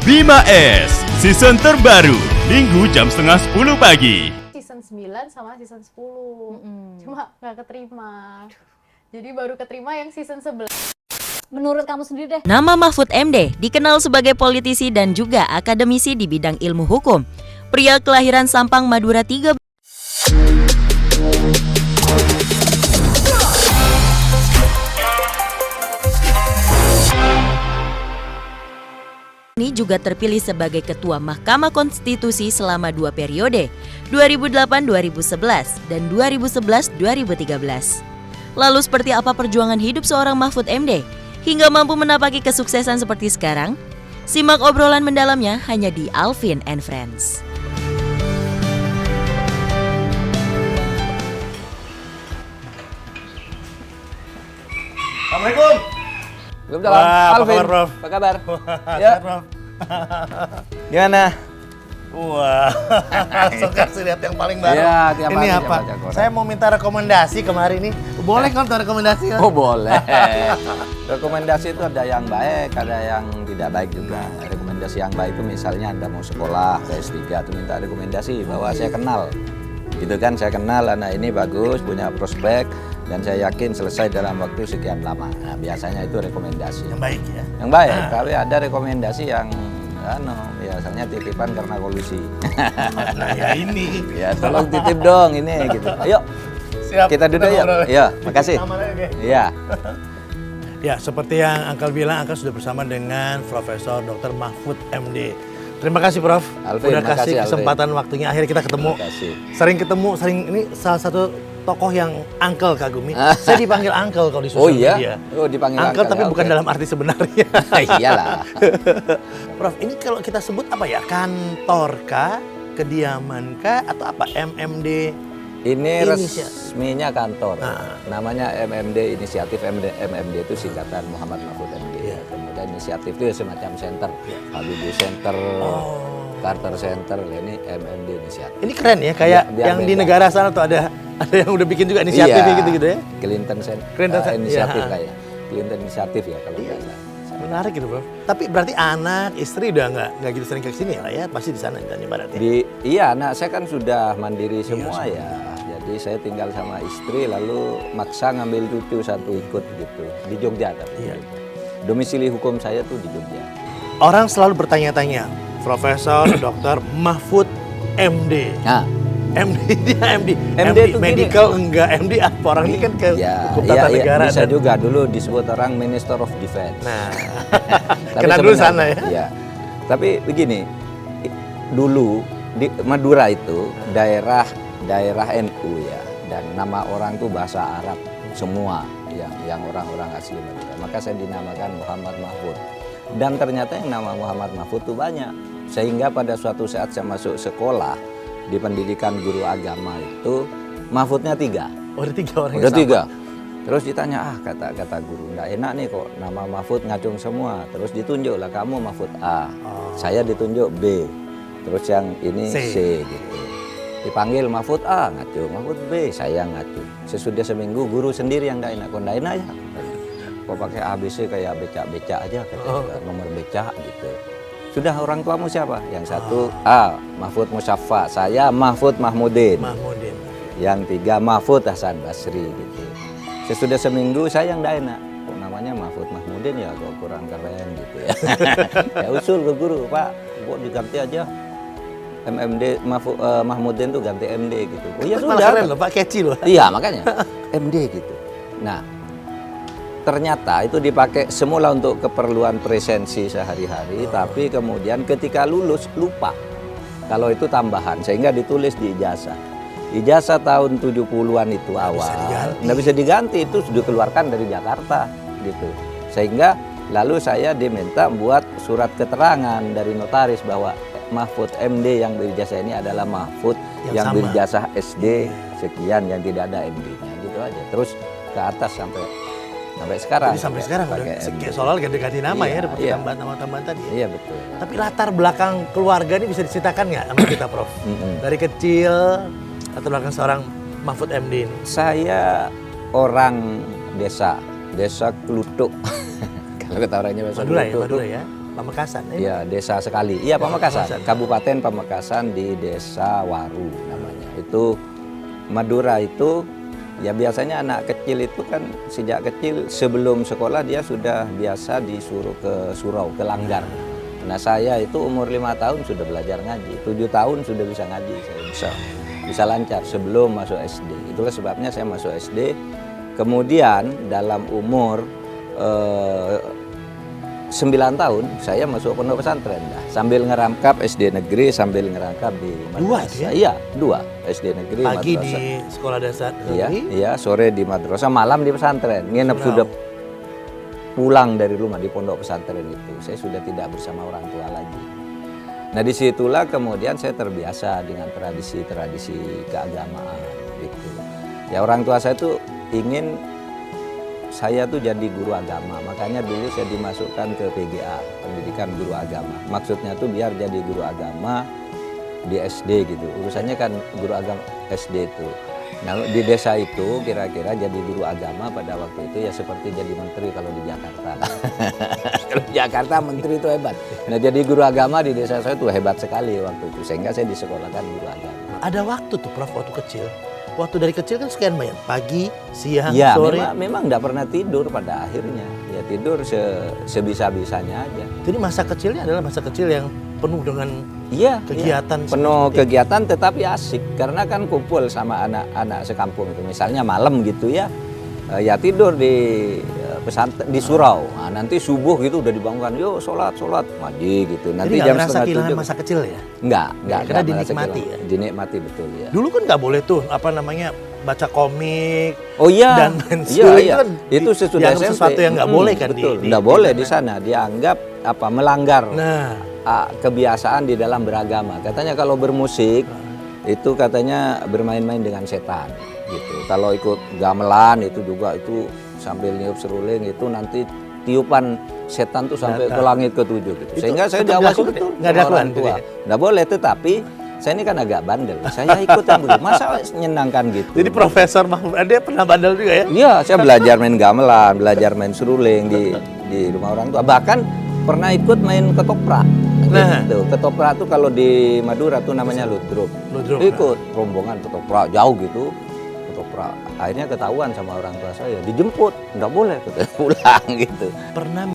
Bima S, season terbaru, Minggu jam setengah 10 pagi. Season 9 sama season 10. Cuma nggak keterima. Jadi baru keterima yang season 11. Menurut kamu sendiri deh. Nama Mahfud MD dikenal sebagai politisi dan juga akademisi di bidang ilmu hukum. Pria kelahiran Sampang, Madura 13 ini juga terpilih sebagai Ketua Mahkamah Konstitusi selama 2 periode, 2008-2011 dan 2011-2013. Lalu seperti apa perjuangan hidup seorang Mahfud MD hingga mampu menapaki kesuksesan seperti sekarang? Simak obrolan mendalamnya hanya di Alvin and Friends. Assalamualaikum. Waalaikumsalam. Wah, apa Alvin, kabar, Prof? apa kabar? Ya, Ya. Prof. Gimana? Wah, langsung kasih lihat yang paling baru. Iya, tiap Ini hari apa? saya baca koran. Saya mau minta rekomendasi kemarin ini. Boleh kan minta rekomendasi? Kan? Oh boleh. Rekomendasi itu ada yang baik, ada yang tidak baik juga. Rekomendasi yang baik itu misalnya Anda mau sekolah ke S3 itu minta rekomendasi bahwa saya kenal. Gitu kan, saya kenal anak ini bagus, punya prospek, dan saya yakin selesai dalam waktu sekian lama. Nah, biasanya itu rekomendasi. Yang baik ya. Yang baik, tapi ada rekomendasi yang biasanya titipan karena kolusi. Nah ya ini. Ya tolong titip dong ini gitu. Ayo Siap. kita duduk yuk. ngobrol. Iya, makasih. Aman aja. Iya. Ya, seperti yang Uncle bilang, Uncle sudah bersama dengan Profesor Dr. Mahfud MD. Terima kasih Prof. Alvin, Udah makasih, kasih Alvin. kesempatan waktunya. Akhirnya kita ketemu. Terima kasih. Sering ketemu, ini salah satu tokoh yang Uncle kagumi. Saya dipanggil Uncle kalau di Oh sosial iya? media. Oh dipanggil Uncle tapi ya, bukan oke. dalam arti sebenarnya. Iyalah. Prof, ini kalau kita sebut apa ya? Kantor kah? Kediaman kah? Atau apa? MMD? Ini Inisiatif. resminya kantor. Nah. Namanya MMD, Inisiatif MMD itu singkatan Muhammad Mahfud MD. Iya. Kemudian inisiatif itu semacam center. Iya. Habibie Center, Carter Center, ini MMD Inisiatif. Ini keren ya, kayak Biar yang di beda. negara sana tuh ada yang udah bikin juga inisiatif gitu ya. Clinton Center. Clinton Center, Inisiatif iya. kayak. Clinton Inisiatif ya kalau nggak salah. Menarik gitu, Bro. Tapi berarti anak, istri udah nggak gitu sering ke sini lah ya, pasti di sana kan ibaratnya. Iya, anak saya kan sudah mandiri semua ya. Jadi saya tinggal sama istri lalu maksa ngambil cucu satu ikut gitu. Di Jogja tapi. Iya. Domisili hukum saya tuh di Jogja. Orang selalu bertanya-tanya, Profesor Dr. Mahfud MD. Nah, MD dia MD. MD itu medical enggak MD apa orang ini kan ke hukum tata negara bisa dan juga dulu disebut orang Minister of Defense. nah. Tapi Kena dulu sebenarnya- sana ya. Iya. Tapi begini, dulu di Madura itu daerah NU ya, dan nama orang tuh bahasa Arab semua yang orang-orang asli Madura. Maka saya dinamakan Muhammad Mahfud. Dan ternyata yang nama Muhammad Mahfud tuh banyak. Sehingga pada suatu saat saya masuk sekolah di pendidikan guru agama itu Mahfudnya 3. Oh, ada 3 orang Udah yang sama. 3. Terus ditanya, kata guru, nggak enak nih kok nama Mahfud ngacung semua. Terus ditunjuk lah, kamu Mahfud A, saya ditunjuk B, terus yang ini C. C gitu. Dipanggil Mahfud A ngacung, Mahfud B saya ngacung. Sesudah seminggu guru sendiri yang nggak enak, kok nggak enak ya? Kok pakai ABC kayak becak-becak aja, katanya nomor becak gitu. Sudah orang tuamu siapa? Yang satu A, Mahfud Musaffa, saya Mahfud Mahmudin. Mahmudin. Yang 3 Mahfud Hasan Basri gitu. Sesudah seminggu saya yang nggak enak. Kok namanya Mahfud Mahmudin ya, kok kurang keren gitu ya. Ya usul ke guru, Pak, kok diganti aja MMD Mahmudin tuh ganti MD gitu. Oh ya Malah sudah. keren loh, Pak, catchy loh. Iya makanya MD gitu. Nah ternyata itu dipakai semula untuk keperluan presensi sehari-hari, tapi kemudian ketika lulus lupa kalau itu tambahan sehingga ditulis di ijazah. Ijazah tahun 70-an itu awal nggak bisa diganti, itu sudah dikeluarkan dari Jakarta gitu. Sehingga lalu saya diminta buat surat keterangan dari notaris bahwa Mahfud MD yang berijazah ini adalah Mahfud Yang yang sama. berijazah SD sekian yang tidak ada MD-nya gitu aja. Terus ke atas sampai sekarang. Jadi sampai sekarang udah pakai MD. kayak soal ganti-ganti nama Iya, ya, dapat iya. tambahan-tambahan tadi. ya. Iya betul. Tapi latar belakang keluarga ini bisa diceritakan nggak sama kita, Prof? Dari kecil, latar belakang seorang Mahfud MD ini. Saya orang desa Klutuk. Kalau kata orangnya bahasa Madura ya, Klutuk. Madura ya. Pamekasan. Ya, desa sekali. Iya, Pamekasan. Pamekasan. Kabupaten Pamekasan di Desa Waru namanya. Itu Madura itu ya biasanya anak kecil itu kan sejak kecil sebelum sekolah dia sudah biasa disuruh ke surau, ke langgar. Nah, saya itu umur 5 tahun sudah belajar ngaji. 7 tahun sudah bisa ngaji. Saya bisa lancar sebelum masuk SD. Itulah sebabnya saya masuk SD. Kemudian dalam umur 9 tahun saya masuk pondok pesantren sambil ngerangkap SD negeri sambil ngerangkap di madrasah. Iya, 2 SD negeri Pagi madrasah. di sekolah dasar Iya, negeri. iya, sore di madrasah, malam di pesantren. Nginep Wow. sudah pulang dari rumah di pondok pesantren itu. Saya sudah tidak bersama orang tua lagi. Nah, disitulah kemudian saya terbiasa dengan tradisi-tradisi keagamaan gitu. Ya, orang tua saya tuh ingin saya tuh jadi guru agama, makanya dulu saya dimasukkan ke PGA, pendidikan guru agama. Maksudnya tuh biar jadi guru agama di SD gitu. Urusannya kan guru agama SD itu. Nah, di desa itu kira-kira jadi guru agama pada waktu itu ya seperti jadi menteri kalau di Jakarta. Kalau di Jakarta menteri itu hebat. Nah, jadi guru agama di desa saya tuh hebat sekali waktu itu, sehingga saya disekolahkan guru agama. Ada waktu tuh Prof waktu kecil. Waktu dari kecil kan sekian banyak, pagi, siang, Ya, sore. memang enggak pernah tidur pada akhirnya. Ya tidur sebisa-bisanya aja. Jadi masa kecilnya adalah masa kecil yang penuh dengan Iya, kegiatan. penuh seperti- kegiatan tetapi asik karena kan kumpul sama anak-anak sekampung itu. Misalnya malam gitu ya, ya tidur di pesantren di surau. Nah, nanti subuh gitu udah dibangunkan, yuk sholat ngaji gitu. Nanti Jadi jam nggak ngerasa setengah kehilangan 7. masa kecil ya? Enggak Karena merasa dinikmati kehilangan. ya? Dinikmati betul ya. Dulu kan nggak boleh tuh, apa namanya, baca komik. Oh iya, Dan main iya, suling iya. kan Itu sesudah dianggap SMP. sesuatu yang nggak boleh kan betul. di Nggak boleh di sana, dianggap apa melanggar Nah, kebiasaan di dalam beragama. Katanya kalau bermusik itu katanya bermain-main dengan setan gitu. Kalau ikut gamelan itu juga itu sambil niup seruling itu nanti tiupan setan tuh sampai ke langit ke-7 gitu. Itu Sehingga saya tetap diawasi dilakukan betul ya? Nggak sama dilakukan orang gitu tua. ya? Nggak boleh, tetapi saya ini kan agak bandel. Saya ikut yang begitu. Masa menyenangkan gitu. jadi Profesor Mahfud dia pernah bandel juga ya? Iya, saya belajar main gamelan, belajar main seruling di rumah orang tua. Bahkan pernah ikut main ketoprak. Nah. Gitu. Ketoprak tuh kalau di Madura tuh namanya ludruk. Ludruk, Ikut rombongan ketoprak jauh gitu. Ketoprak. Akhirnya ketahuan sama orang tua saya, dijemput, nggak boleh pulang gitu. Pernah